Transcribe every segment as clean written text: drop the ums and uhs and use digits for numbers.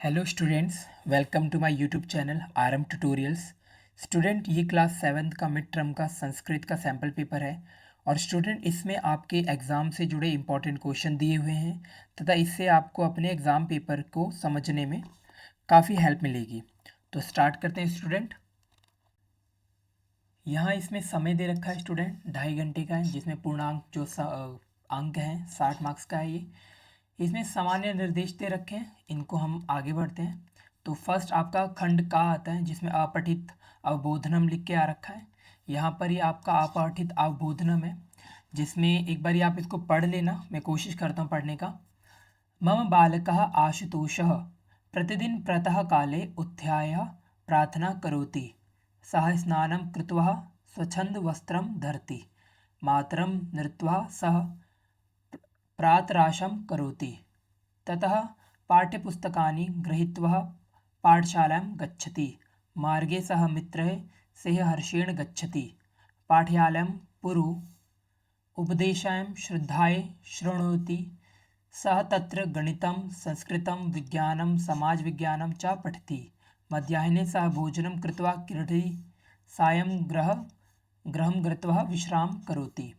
Hello students, welcome to my YouTube channel RM tutorials. Student, ये class 7th का mid term का संस्कृत का sample paper है और स्टूडेंट इसमें आपके एग्ज़ाम से जुड़े इंपॉर्टेंट क्वेश्चन दिए हुए हैं तथा इससे आपको अपने एग्ज़ाम पेपर को समझने में काफ़ी हेल्प मिलेगी। तो स्टार्ट करते हैं स्टूडेंट। यहाँ इसमें समय दे रखा है स्टूडेंट, 2.5 घंटे का है, जिसमें पूर्णांक जो अंक हैं 60 मार्क्स का है। ये इसमें सामान्य निर्देश दे रखे हैं, इनको हम आगे बढ़ते हैं। तो फर्स्ट आपका खंड का आता है जिसमें अपठित अवबोधनम लिख के आ रखा है। यहाँ पर ही आपका अपठित अवबोधनम है, जिसमें एक बार आप इसको पढ़ लेना, मैं कोशिश करता हूँ पढ़ने का। मम बालकः आशुतोषः प्रतिदिन प्रातः काले उत्थाय प्रार्थना करोति। सः स्नानं कृत्वा स्वच्छन्दवस्त्रं धरति। मातरं नृत्वा सः प्रातराशं करोति। ततः पाठ्यपुस्तकानि गृहीत्वा पाठशालां गच्छति। मार्गे सह मित्रैः सह हर्षेण गच्छति। पाठशालां पुरु उपदेशां श्रद्धाय शृणोति। सः तत्र गणितं संस्कृतं विज्ञानं समाजविज्ञानं च पठति। मध्याह्ने सः भोजनं कृत्वा क्रीडति। सायं गृहं गत्वा विश्रामं करोति।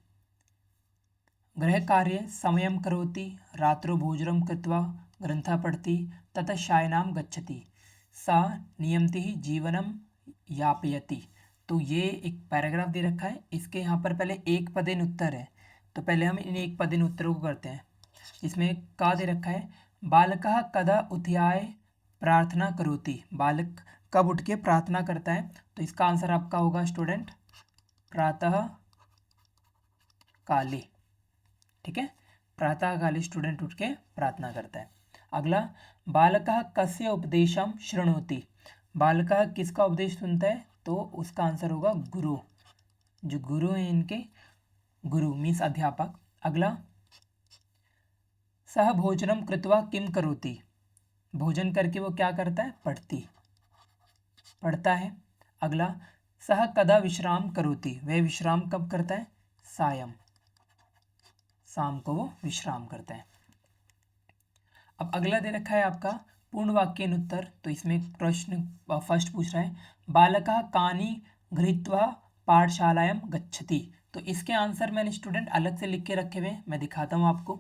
गृहकार्ये समयं करोति। रात्रौ भोजनं कृत्वा ग्रन्थः पठति। ततः शयनां गच्छति। सा नियमितः जीवनं यापयति। तो ये एक पैराग्राफ दे रखा है, इसके यहाँ पर पहले एक पदेन उत्तर है, तो पहले हम इन एक पदेन उत्तरों को करते हैं। इसमें का दे रखा है, बालकः कदा उत्थाय प्रार्थना करोति। बालक कब उठ के प्रार्थना करता है, तो इसका आंसर आपका होगा स्टूडेंट प्रातः काले। ठीक है, प्रातः काले स्टूडेंट उठ के प्रार्थना करता है। अगला, बालकः कस्य उपदेशं शृणोति। बालकः किसका उपदेश सुनता है, तो उसका आंसर होगा गुरु। जो गुरु हैं इनके, गुरु मीन्स अध्यापक। अगला, सह भोजनम कृत्वा किम करोति। भोजन करके वो क्या करता है, पढ़ता है। अगला, सह कदा विश्राम करोति। वह विश्राम कब करता है, सायं, शाम को वो विश्राम करता है। अब अगला दे रखा है आपका पूर्ण वाक्यन उत्तर। तो इसमें प्रश्न फर्स्ट पूछ रहा है, बालकः कानि गृहीत्वा पाठशालायां गच्छति। तो इसके आंसर मैंने स्टूडेंट अलग से लिख के रखे हुए हैं, मैं दिखाता हूँ आपको।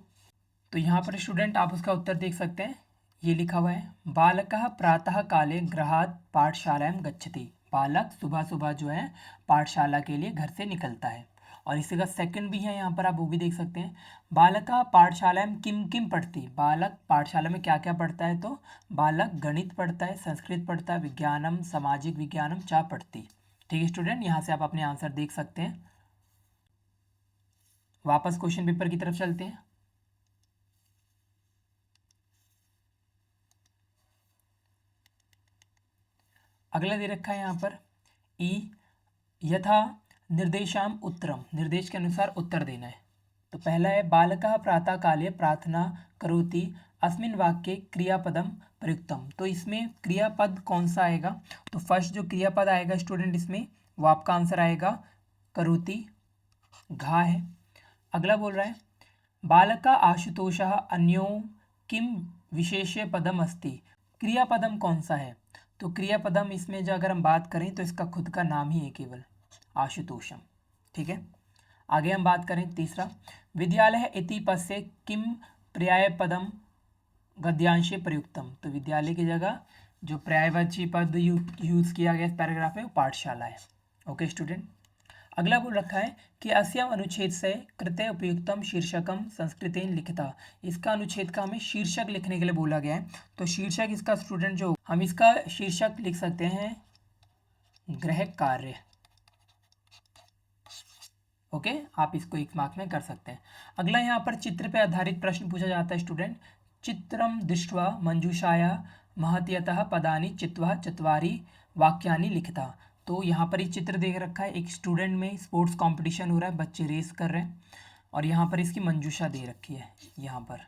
तो यहाँ पर स्टूडेंट आप उसका उत्तर देख सकते हैं, ये लिखा हुआ है, बालकः प्रातः काले गृहात् पाठशालायां गच्छति। बालक सुबह सुबह जो है पाठशाला के लिए घर से निकलता है। और इसी का सेकंड भी है, यहाँ पर आप वो भी देख सकते हैं, बालकः पाठशालायां किम किम पढ़ति। बालक पाठशाला में क्या क्या पढ़ता है, तो बालक गणित पढ़ता है, संस्कृत पढ़ता है, विज्ञानम सामाजिक विज्ञानम चा पढ़ती। ठीक है स्टूडेंट, यहाँ से आप अपने आंसर देख सकते हैं। वापस क्वेश्चन पेपर की तरफ चलते हैं। अगला दे रखा है यहाँ पर, ई यथा निर्देशाम उत्तरम। निर्देश के अनुसार उत्तर देना है। तो पहला है, बालकः प्रातः काले प्रार्थना करोति। अस्मिन् वाक्ये क्रियापदम प्रयुक्तम। तो इसमें क्रियापद कौन सा आएगा, तो फर्स्ट जो क्रियापद आएगा स्टूडेंट इसमें, वो आपका आंसर आएगा करोति, घा है। अगला बोल रहा है, बालका आशुतोषः अन्यो किम विशेष्य पदम अस्ति। क्रियापदम कौन सा है, तो क्रियापदम इसमें जो अगर हम बात करें तो इसका खुद का नाम ही है केवल, आशुतोषम। ठीक है, आगे हम बात करें तीसरा, विद्यालय इति पदस्य किम पर्यायपदम गद्यांशे प्रयुक्तम। तो विद्यालय की जगह जो पर्यायवाची पद यूज़ किया गया इस पैराग्राफ में, वो पाठशाला है। ओके स्टूडेंट, अगला बोल रखा है कि अस्याम अनुच्छेद से कृते उपयुक्तम शीर्षकम संस्कृतेन लिखिता। इसका अनुच्छेद का हमें शीर्षक लिखने के लिए बोला गया है। तो शीर्षक इसका स्टूडेंट जो, हम इसका शीर्षक लिख सकते हैं गृह कार्य। ओके, आप इसको एक मार्क में कर सकते हैं। अगला यहाँ पर चित्र पे आधारित प्रश्न पूछा जाता है स्टूडेंट, चित्रम दृष्ट्वा मंजूषाया महत्यतः पदानि चित्वा चत्वारि वाक्यानि लिखिता। तो यहाँ पर ये चित्र देख रखा है, एक स्टूडेंट में स्पोर्ट्स कंपटीशन हो रहा है, बच्चे रेस कर रहे हैं और यहाँ पर इसकी मंजूषा दे रखी है। यहाँ पर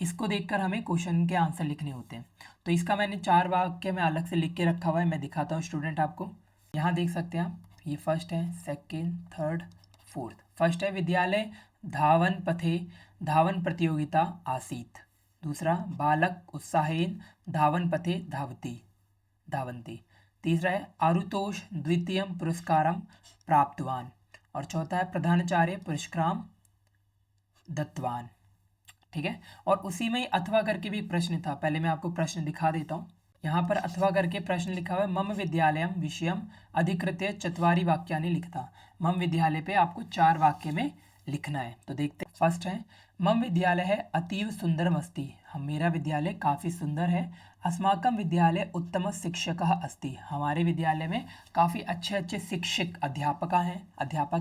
इसको देखकर हमें क्वेश्चन के आंसर लिखने होते हैं। तो इसका मैंने 4 वाक्य में अलग से लिख के रखा हुआ है, मैं दिखाता हूँ स्टूडेंट आपको। यहाँ देख सकते हैं आप, ये फर्स्ट है, सेकेंड, थर्ड, फोर्थ। फर्स्ट है, विद्यालय धावन पथे धावन प्रतियोगिता आसीत। दूसरा बालक उत्साहेन धावन पथे धावन्ति। तीसरा है आरुतोष द्वितीयं पुरस्कारं प्राप्तवान। और चौथा है प्रधानाचार्य पुरस्कार दत्तवान। ठीक है, और उसी में ही अथवा करके भी प्रश्न था, पहले मैं आपको प्रश्न दिखा देता हूँ। यहाँ पर अथवा करके प्रश्न लिखा हुआ है, मम विद्यालयम विषयम अधिकृत्य चत्वारि वाक्यानि लिखता। मम विद्यालय पे आपको 4 वाक्य में लिखना है। तो देखते हैं, फर्स्ट है मम विद्यालय है अतीव सुंदरम अस्ति, मेरा विद्यालय काफ़ी सुंदर है। अस्माकं विद्यालय उत्तम शिक्षकः अस्ति, हमारे विद्यालय में काफ़ी अच्छे अच्छे शिक्षक अध्यापक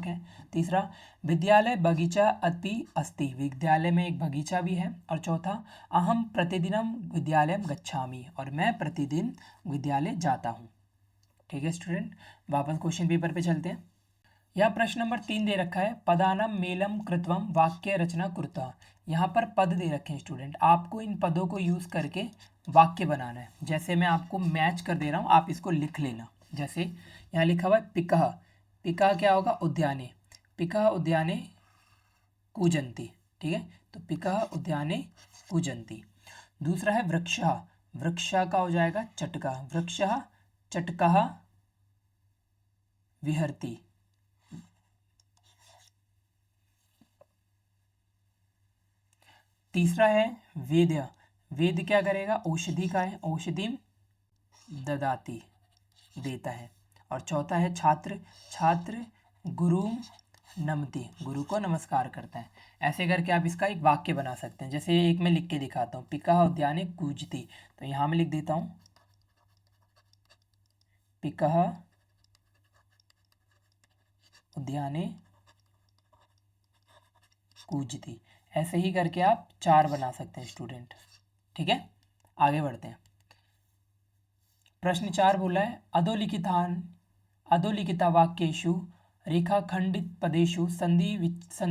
हैं। तीसरा विद्यालय बगीचा अपि अस्ति, विद्यालय में एक बगीचा भी है। और चौथा अहम प्रतिदिनम विद्यालयम गच्छामि, और मैं प्रतिदिन विद्यालय जाता हूँ। ठीक है स्टूडेंट, वापस क्वेश्चन पेपर पे चलते हैं। यह प्रश्न नंबर 3 दे रखा है, पदानाम मेलम कृत्वम वाक्य रचना कुरुता। यहाँ पर पद दे रखे हैं स्टूडेंट, आपको इन पदों को यूज़ करके वाक्य बनाना है। जैसे मैं आपको मैच कर दे रहा हूँ, आप इसको लिख लेना। जैसे यहाँ लिखा हुआ है पिकः, पिकः क्या होगा, उद्याने, पिकः उद्याने कूजन्ति। ठीक है, तो पिकः उद्याने कूजन्ति। दूसरा है वृक्षः, वृक्षः का हो जाएगा चटकः, वृक्षः चटकः विहरति। तीसरा है वेद्य, वेद क्या करेगा, औषधि का है, औषधिम ददाति, देता है। और चौथा है छात्र, छात्र गुरु नमति, गुरु को नमस्कार करता है। ऐसे करके आप इसका एक वाक्य बना सकते हैं। जैसे एक मैं लिख के दिखाता हूँ, पिकः उद्याने कूजति, तो यहाँ मैं लिख देता हूँ पिकः उद्याने कूजति। ऐसे ही करके आप 4 बना सकते हैं स्टूडेंट। ठीक है, आगे बढ़ते हैं। प्रश्न 4 बोला है, अधोलिखिता वाक्येषु रेखाखंडित पदेषु संधि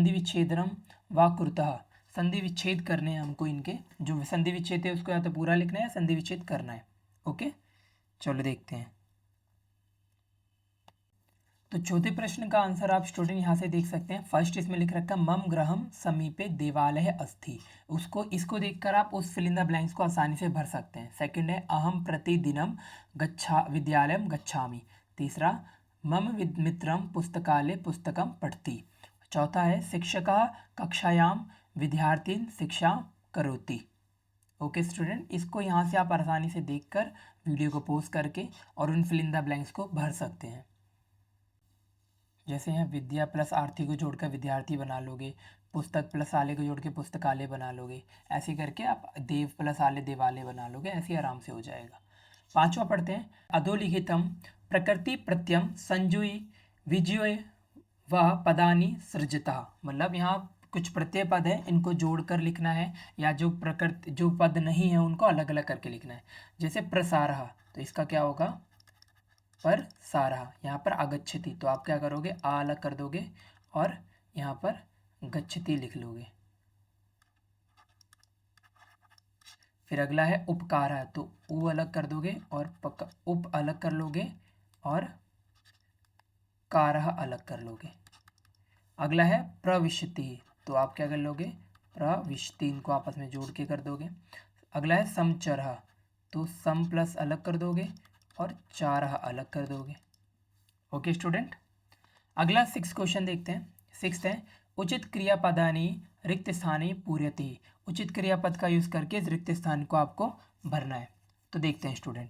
विच्छेदनम वा कुरुतः। संधि विच्छेद करने हैं हमको, इनके जो संधि विच्छेद है उसको या तो पूरा लिखना है, संधि विच्छेद करना है। ओके, चलो देखते हैं। तो चौथे प्रश्न का आंसर आप स्टूडेंट यहाँ से देख सकते हैं। फर्स्ट इसमें लिख रखा है मम गृहम समीपे देवालय अस्ति, इसको देखकर आप उस फिल इन द ब्लैंक्स को आसानी से भर सकते हैं। सेकंड है अहम प्रतिदिनम विद्यालयम गच्छामि। तीसरा मम मित्रम पुस्तकालय पुस्तकम पठति। चौथा है शिक्षकः कक्षायाम विद्यार्थीन शिक्षा करोति। ओके स्टूडेंट, इसको यहाँ से आप आसानी से देखकर वीडियो को पॉज करके और उन फिल इन द ब्लैंक्स को भर सकते हैं। जैसे यहाँ विद्या प्लस आरती को जोड़कर विद्यार्थी बना लोगे, पुस्तक प्लस आले को जोड़ के पुस्तकालय बना लोगे, ऐसे करके आप देव प्लस आले देवालय बना लोगे, ऐसे आराम से हो जाएगा। 5वां पढ़ते हैं, अधोलिखितम प्रकृति प्रत्यम संजुई विजय व पदानी सृजता। मतलब यहाँ कुछ प्रत्यय पद है, इनको जोड़कर लिखना है, या जो पद नहीं है उनको अलग अलग करके लिखना है। जैसे प्रसारः, तो इसका क्या होगा, पर सारः। यहाँ पर अगच्छति, तो आप क्या करोगे, आ अलग कर दोगे और यहाँ पर गच्छति लिख लोगे। फिर अगला है उपकारः, तो उ अलग कर दोगे और उप अलग कर लोगे और कारः अलग कर लोगे। अगला है प्रविशति, तो आप क्या कर लोगे, प्रविशति, इनको आपस में जोड़ के कर दोगे। अगला है समचरः, तो सम प्लस अलग कर दोगे और चारः अलग कर दोगे। ओके स्टूडेंट, अगला 6 क्वेश्चन देखते हैं। 6 है उचित क्रियापदानी रिक्त स्थाने पूर्यति। उचित क्रियापद का यूज करके इस रिक्त स्थान को आपको भरना है। तो देखते हैं स्टूडेंट,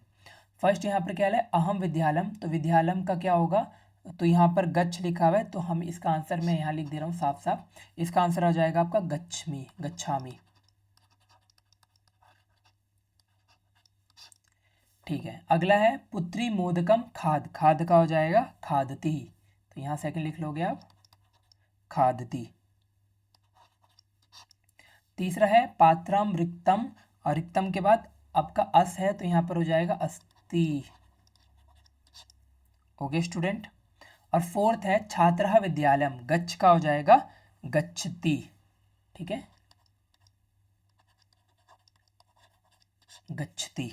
फर्स्ट यहाँ पर क्या है, अहम विद्यालम, तो विद्यालम का क्या होगा, तो यहाँ पर गच्छ लिखा हुआ है, तो हम इसका आंसर मैं यहाँ लिख दे रहा हूँ साफ साफ, इसका आंसर आ जाएगा आपका गच्छामी। ठीक है, अगला है पुत्री मोदकम खाद, खाद का हो जाएगा खादती, तो यहाँ सेकंड लिख लोगे आप खादती। तीसरा है पात्रम रिक्तम, और रिक्तम के बाद आपका अस है, तो यहाँ पर हो जाएगा अस्ति। ओके स्टूडेंट, और फोर्थ है छात्रः विद्यालयम, गच्छ का हो जाएगा गच्छति। ठीक है, गच्छति।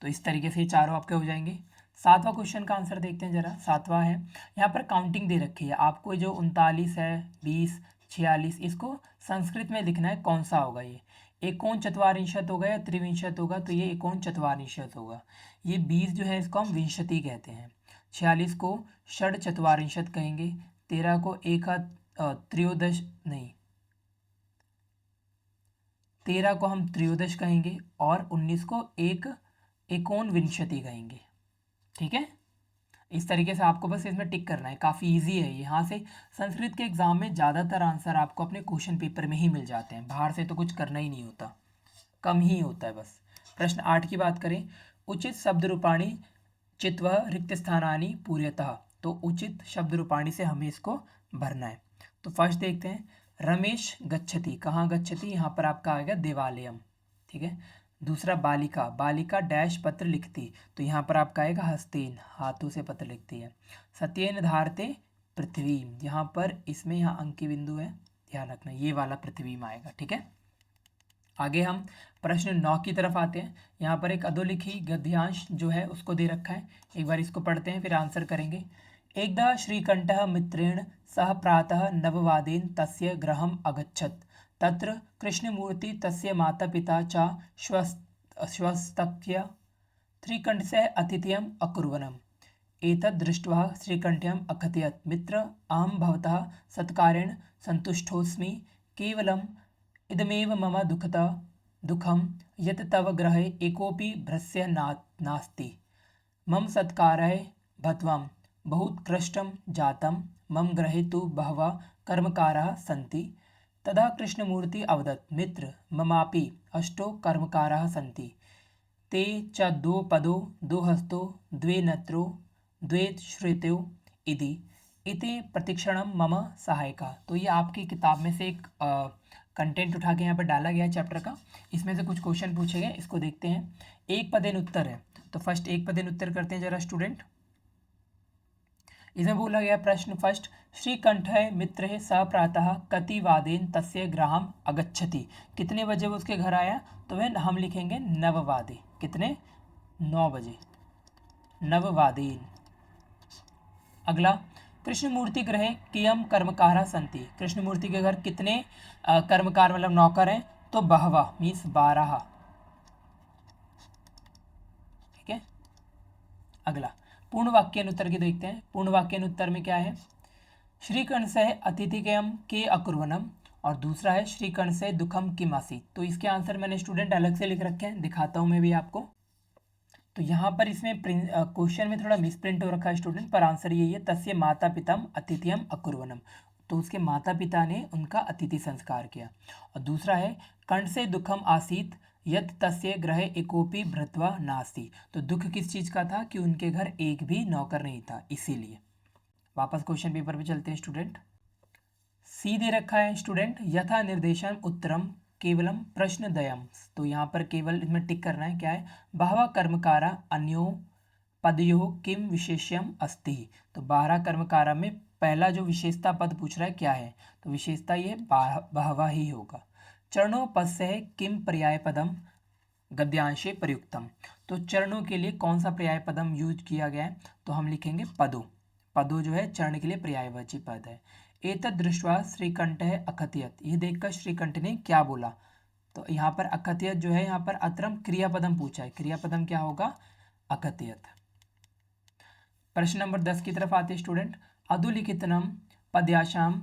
तो इस तरीके से ये चारों आपके हो जाएंगे। 7वां क्वेश्चन का आंसर देखते हैं जरा। 7वां है, यहाँ पर काउंटिंग दे रखी है आपको, जो 39 है, 20, 46, इसको संस्कृत में लिखना है कौन सा होगा ये। एकोनचत्वारिंशत् होगा या त्रिविंशत होगा, तो ये एकोनचत्वारिंशत होगा। ये 20 जो है इसको हम विंशति कहते हैं। 46 को षड्चत्वारिंशत कहेंगे। 13 को त्रयोदश नहीं, 13 को हम त्रयोदश कहेंगे और 19 को एकोनविंशति कहेंगे। ठीक है, इस तरीके से आपको बस इसमें टिक करना है, काफ़ी इजी है। यहाँ से संस्कृत के एग्जाम में ज़्यादातर आंसर आपको अपने क्वेश्चन पेपर में ही मिल जाते हैं, बाहर से तो कुछ करना ही नहीं होता, कम ही होता है बस। प्रश्न 8 की बात करें, उचित शब्द रूपाणी चित्वः रिक्त स्थानानि पूर्यतः। तो उचित शब्द रूपाणी से हमें इसको भरना है। तो फर्स्ट देखते हैं, रमेश गच्छति, कहाँ गच्छति, यहाँ पर आपका आएगा देवालयम। ठीक है। दूसरा बालिका, बालिका डैश पत्र लिखती, तो यहाँ पर आपका आएगा हस्तेन, हाथों से पत्र लिखती है। सत्येन धारते पृथ्वी, यहाँ पर इसमें यहाँ अंकी बिंदु है, ध्यान रखना, ये वाला पृथ्वी में आएगा। ठीक है। आगे हम प्रश्न 9 की तरफ आते हैं। यहाँ पर एक अधोलिखी गद्यांश जो है उसको दे रखा है, एक बार इसको पढ़ते हैं फिर आंसर करेंगे। एकदा श्रीकंठः मित्रेण सह प्रातः नववादेन तस्य गृहम् अगच्छत्। तत्र कृष्णमूर्ति तस्य माता पिता च श्वस्तक्य श्रीकण्ठस्य आतिथ्यम् अकुर्वन्। एतद् दृष्ट्वा श्रीकण्ठ्यम् अकथयत्, मित्र अहं भवतः सत्कारेण सन्तुष्टोऽस्मि, केवलम् इदमेव मम दुःखं यत् तव गृहे एकोऽपि भृत्यः नास्ति। मम सत्काराय भवतां बहुत्कृष्टं जातं, मम गृहे तु बहवः कर्मकाराः सन्ति। तदा कृष्णमूर्ति अवदत्, मित्र ममापि अष्टौ कर्मकाराः सन्ति, ते च द्वौ पदौ द्वौ हस्तौ द्वे नेत्रौ द्वे श्रुतौ इति इति प्रतिक्षणं मम सहायका। तो ये आपकी किताब में से एक कंटेंट उठा के यहाँ पर डाला गया है चैप्टर का, इसमें से कुछ क्वेश्चन पूछे गए, इसको देखते हैं। एक पदेन उत्तर है, तो फर्स्ट एक पदेन उत्तर करते हैं जरा स्टूडेंट। इसमें बोला गया प्रश्न फर्स्ट, श्रीकंठः मित्रः सह प्रातः कति वादेन तस्य गृहम् अगच्छति, कितने बजे वो उसके घर आया, तो वह हम लिखेंगे नववादे, कितने, 9 बजे, नववादेन। अगला, कृष्णमूर्ति गृहे कियम कर्मकारा संति, कृष्णमूर्ति के घर कितने कर्मकार मतलब नौकर हैं, तो बहवा मीन्स 12। ठीक है। अगला, पूर्ण वाक्यानुत्तर की देखते हैं। पूर्ण वाक्यानुत्तर में क्या है, श्रीकंठस्य अतिथिकयम के अकुर्वनम, और दूसरा है श्रीकंठस्य दुखम किम आसीत्। तो इसके आंसर मैंने स्टूडेंट अलग से लिख रखे हैं, दिखाता हूँ मैं भी आपको। तो यहाँ पर इसमें क्वेश्चन में थोड़ा मिसप्रिंट हो रखा है स्टूडेंट, पर आंसर यही है, तस्य माता पितम अतिथियम अकुर्वनम, तो उसके माता पिता ने उनका अतिथि संस्कार किया। और दूसरा है कंठ से दुखम आसीत यत तस्य ग्रहे एकोपी भृत्वा नास्ति, तो दुख किस चीज़ का था, कि उनके घर एक भी नौकर नहीं था, इसीलिए। वापस क्वेश्चन पेपर पे चलते हैं स्टूडेंट। सी दे रखा है स्टूडेंट, यथा निर्देशन उत्तरम केवलम प्रश्नद्वयम्, तो यहाँ पर केवल इसमें टिक करना है, क्या है, बहवः कर्मकारा अन्यो पदयोः किम विशेष्यम अस्ति, तो 12 कर्मकारा में पहला जो विशेषता पद पूछ रहा है क्या है, तो विशेषता ये बहवः ही होगा। चरणों पद से किम पर्याय पदम गद्यांशे प्रयुक्तम, तो चरणों के लिए कौन सा पर्याय पदम यूज किया गया है, तो हम लिखेंगे पदो, पदो जो है चरण के लिए पर्यायवाची पद है। एतद् दृष्ट्वा श्रीकंठः अकथयत्, ये देखकर श्रीकंठ ने क्या बोला, तो यहाँ पर अकथयत् जो है, यहाँ पर अत्रम क्रियापदम पूछा है, क्रियापदम क्या होगा, अकथयत्। प्रश्न नंबर 10 की तरफ आते स्टूडेंट, अधोलिखितनम पद्याशाम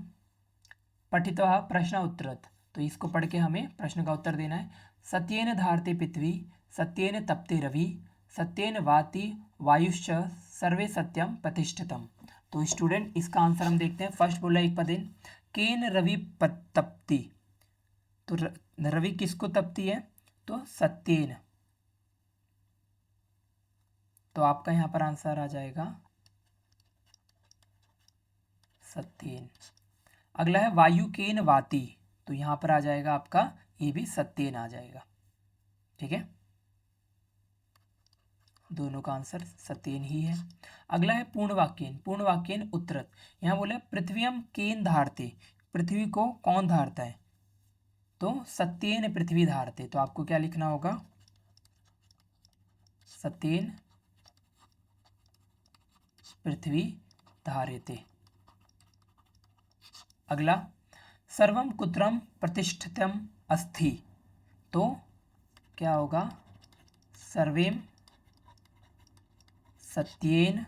पठित्वा प्रश्न उत्तरत्, तो इसको पढ़ के हमें प्रश्न का उत्तर देना है। सत्येन धारते पृथ्वी सत्येन तपते रवि सत्येन वाति वायुश्च सर्वे सत्यम प्रतिष्ठितम, तो स्टूडेंट इसका आंसर हम देखते हैं। फर्स्ट बोला एक पदेन, केन रवि तपती, तो रवि किसको तपती है, तो सत्येन, तो आपका यहाँ पर आंसर आ जाएगा सत्येन। अगला है वायु केन वाति, तो यहाँ पर आ जाएगा आपका ये भी सत्येन आ जाएगा। ठीक है, दोनों का आंसर सत्येन ही है। अगला है पूर्णवाक्येन, पूर्णवाक्येन उत्तरत, यहाँ बोले पृथ्वीयम केन धारते, पृथ्वी को कौन धारता है, तो सत्येन पृथ्वी धारते, तो आपको क्या लिखना होगा, सत्येन पृथ्वी धार्यते। अगला, सर्वम कुत्रम प्रतिष्ठितम अस्ति, तो क्या होगा, सर्वेम सत्येन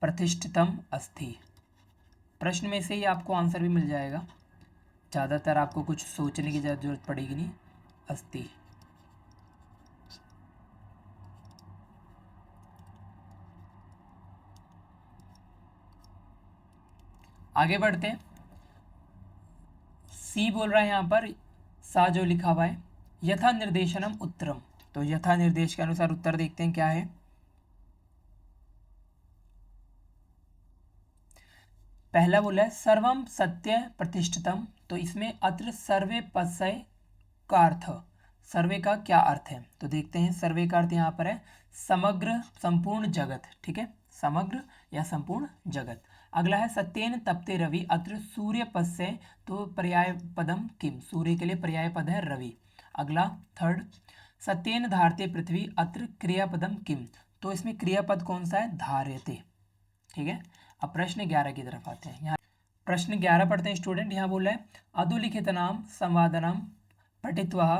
प्रतिष्ठितम अस्ति। प्रश्न में से ही आपको आंसर भी मिल जाएगा, ज़्यादातर आपको कुछ सोचने की जरूरत पड़ेगी नहीं। अस्ति। आगे बढ़ते हैं। सी बोल रहा है यहाँ पर, सा जो लिखा हुआ है, यथा निर्देशनम उत्तरम। तो यथा निर्देश के अनुसार उत्तर देखते हैं क्या है। पहला बोला है सर्वम सत्य प्रतिष्ठितम। तो इसमें अत्र सर्वे पदस्य का अर्थ, सर्वे का क्या अर्थ है, तो देखते हैं। सर्वे का अर्थ यहाँ पर है समग्र, संपूर्ण जगत। ठीक है, समग्र या संपूर्ण जगत। अगला है सत्येन तपते रवि, अत्र सूर्य पद से, तो पर्याय पदम किम, सूर्य के लिए पर्याय पद है रवि। अगला थर्ड, सत्येन धारते पृथ्वी, अत्र क्रियापदम किम। तो इसमें क्रियापद कौन सा है, धार्यते। ठीक है, अब प्रश्न 11 की तरफ आते हैं। यहाँ प्रश्न 11 पढ़ते हैं स्टूडेंट। यहाँ बोला है अधोलिखित नाम संवादनम पठित्वा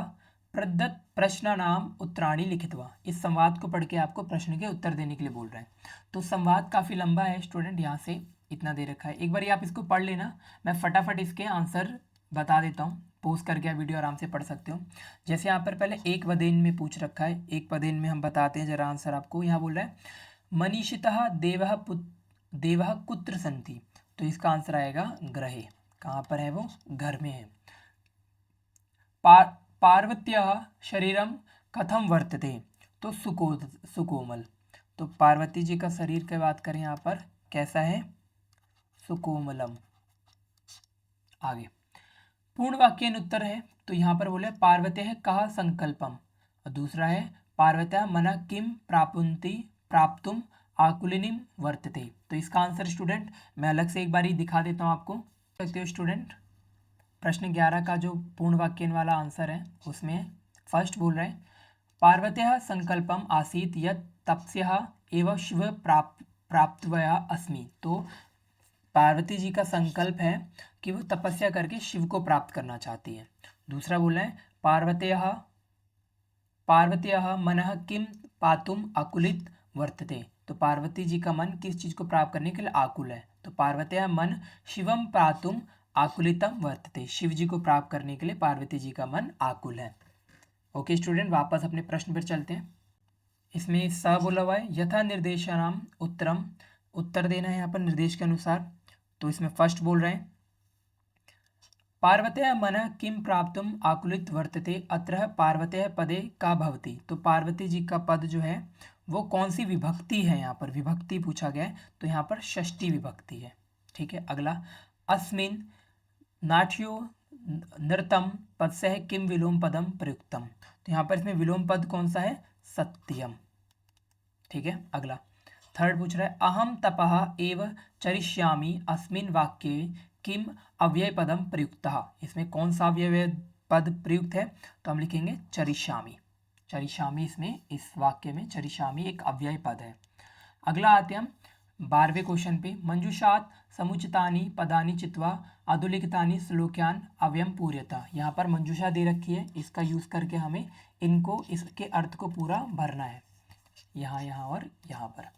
प्रदत्त प्रश्न नाम उत्तराणी लिखित्वा। इस संवाद को पढ़ के आपको प्रश्न के उत्तर देने के लिए बोल रहे हैं। तो संवाद काफ़ी लंबा है स्टूडेंट, यहाँ से इतना दे रखा है। एक बार आप इसको पढ़ लेना, मैं फटाफट इसके आंसर बता देता हूँ। पोस्ट करके आप वीडियो आराम से पढ़ सकते हो। जैसे यहाँ पर पहले एक पदेन में पूछ रखा है, एक पदेन में हम बताते हैं जरा आंसर आपको। यहाँ बोल रहा है मनीषितः देवः कुत्र सन्ति। तो इसका आंसर आएगा ग्रहे। कहाँ पर है वो, घर में है। पार्वत्याः शरीरम कथम वर्तते। तो सुकोमल। तो पार्वती जी का शरीर की बात करें यहाँ पर कैसा है, सुकोमलम। आगे पूर्ण वाक्य उत्तर है, तो यहाँ पर बोले पार्वत्याः कः संकल्पम। और दूसरा है पार्वत्याः मनः किम प्राप्तुम आकुलिनीम वर्तते। तो इसका आंसर स्टूडेंट मैं अलग से एक बार ही दिखा देता हूँ आपको। सकते हो स्टूडेंट, प्रश्न 11 का जो पूर्ण वाक्य वाला आंसर है उसमें फर्स्ट बोल रहे हैं पार्वत्याः संकल्पम आसीत यत् तपस्या एवं शिव प्राप्तवया अस्मि। तो पार्वती जी का संकल्प है कि वो तपस्या करके शिव को प्राप्त करना चाहती है। दूसरा बोल रहे हैं पार्वत्याः मनः किम पातुम आकुलित वर्तते। तो पार्वती जी का मन किस चीज को प्राप्त करने के लिए आकुल है। तो पार्वत्याः मन शिवम पातुम आकुलितम वर्तते। शिव जी को प्राप्त करने के लिए पार्वती जी का मन आकुल है। ओके स्टूडेंट, वापस अपने प्रश्न पर चलते हैं। इसमें स बोला हुआ है यथा निर्देशानाम उत्तरम, उत्तर देना है यहाँ पर निर्देश के अनुसार। तो इसमें फर्स्ट बोल रहे हैं पार्वत्याः मनः किम प्राप्तुम आकुलित वर्तते, अत्र पार्वत्याः पदे का भवति। तो पार्वती जी का पद जो है वो कौन सी विभक्ति है, यहाँ पर विभक्ति पूछा गया है, तो यहाँ पर षष्ठी विभक्ति है। ठीक है, अगला अस्मिन नाट्यो नृतम पद से है किम विलोम पदम प्रयुक्तम। तो यहाँ पर इसमें विलोम पद कौन सा है, सत्यम। ठीक है, अगला थर्ड पूछ रहा है अहम तपः एव चरिष्यामि अस्मिन वाक्ये किम अव्यय पदम प्रयुक्तः। इसमें कौन सा अव्यय पद प्रयुक्त है, तो हम लिखेंगे चरिष्यामि। चरिष्यामि, इसमें इस वाक्य में चरिष्यामि एक अव्यय पद है। अगला आते हम 12वें क्वेश्चन पे मंजूषात समुचितानि पदानि चित्वा अधोलिखितानि श्लोक्यान अव्ययम पूर्यता। यहाँ पर मंजूषा दे रखी है, इसका यूज करके हमें इनको, इसके अर्थ को पूरा भरना है, यहाँ और यहाँ पर।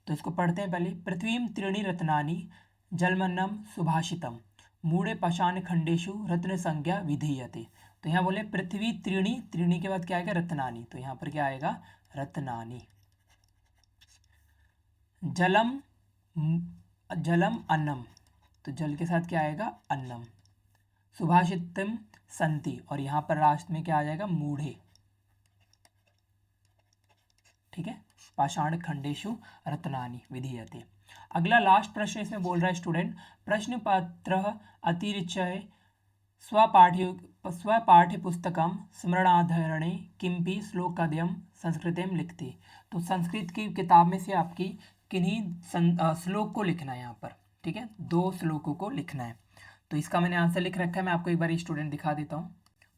तो इसको पढ़ते हैं पहले। पृथ्वीम त्रीणि रत्नानि जलमन्नम सुभाषितम मूढ़े पाषाण खंडेशु रत्न संज्ञा विधीयते। तो यहाँ बोले पृथ्वी त्रीणि, त्रीणि के बाद क्या आएगा, रत्नानि। तो यहाँ पर क्या आएगा, रत्नानि। जलम अन्नम, तो जल के साथ क्या आएगा, अन्नम। सुभाषितम संति, और यहाँ पर लास्ट में क्या आ जाएगा, मूढ़े। ठीक है, पाषाण खंडेशु रत्नानि विधीयते। अगला लास्ट प्रश्न इसमें बोल रहा है स्टूडेंट प्रश्न पत्र अतिरिच्य स्वपाठ्य पुस्तकम स्मरणाधरणे किंपि श्लोकाद्यम संस्कृतम लिखते। तो संस्कृत की किताब में से आपकी किन्हीं श्लोक को लिखना है यहाँ पर। ठीक है, 2 श्लोकों को लिखना है। तो इसका मैंने आंसर लिख रखा है, मैं आपको एक बार स्टूडेंट दिखा देता हूँ।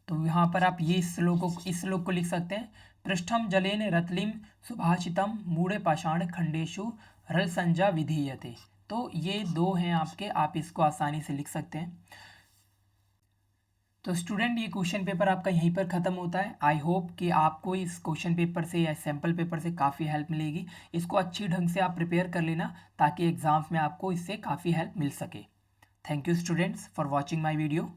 तो यहाँ पर आप ये इस श्लोक को लिख सकते हैं। पृष्ठम जलेन रतलिम सुभाषितम मूढ़े पाषाण खंडेशु रल संजा विधीयते। तो ये 2 हैं आपके, आप इसको आसानी से लिख सकते हैं। तो स्टूडेंट ये क्वेश्चन पेपर आपका यहीं पर ख़त्म होता है। आई होप कि आपको इस क्वेश्चन पेपर से या सैम्पल पेपर से काफ़ी हेल्प मिलेगी। इसको अच्छी ढंग से आप प्रिपेयर कर लेना ताकि एग्ज़ाम्स में आपको इससे काफ़ी हेल्प मिल सके। Thank you students for watching my video.